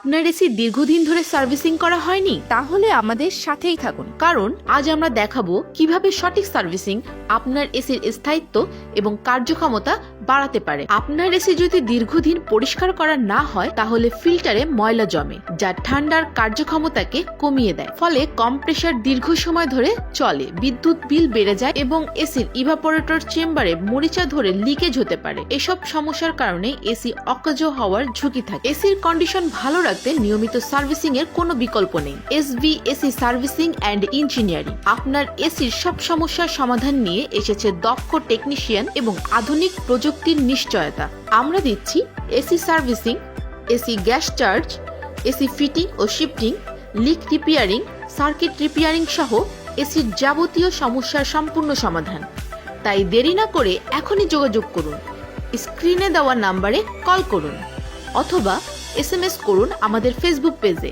আপনার এসি দীর্ঘদিন ধরে সার্ভিসিং করা হয়নি? তাহলে আমাদের সাথেই থাকুন। কারণ আজ আমরা দেখাবো কিভাবে সঠিক সার্ভিসিং আপনার এসির স্থায়িত্ব এবং কার্যক্ষমতা বাড়াতে পারে। আপনার এসি যদি দীর্ঘদিন পরিষ্কার করা না হয় তাহলে ফিল্টারে ময়লা জমে, যা ঠান্ডার কার্যক্ষমতাকে কমিয়ে দেয়। ফলে কম্প্রেসার দীর্ঘ সময় ধরে চলে, বিদ্যুৎ বিল বেড়ে যায় এবং এসির ইভাপোরেটর চেম্বারে মরিচা ধরে লিকেজ হতে পারে। এসব সমস্যার কারণে এসি অকেজ হওয়ার ঝুঁকি থাকে। এসির কন্ডিশন ভালো রাখতে নিয়মিত সার্ভিসিং এর কোনো বিকল্প নেই। SV AC servicing and engineering আপনার এসির সব সমস্যার সমাধান নিয়ে এসেছে দক্ষ টেকনিশিয়ান এবং আধুনিক প্রযুক্তির নিশ্চয়তা। আমরা দিচ্ছি AC servicing, AC gas charge, AC fitting ও shifting, leak repairing, circuit repairing সহ এসির যাবতীয় সমস্যার সম্পূর্ণ সমাধান। তাই দেরি না করে এখনই যোগাযোগ করুন। স্ক্রিনে দেওয়া নাম্বারে কল করুন অথবা SMS করুন আমাদের ফেসবুক পেজে।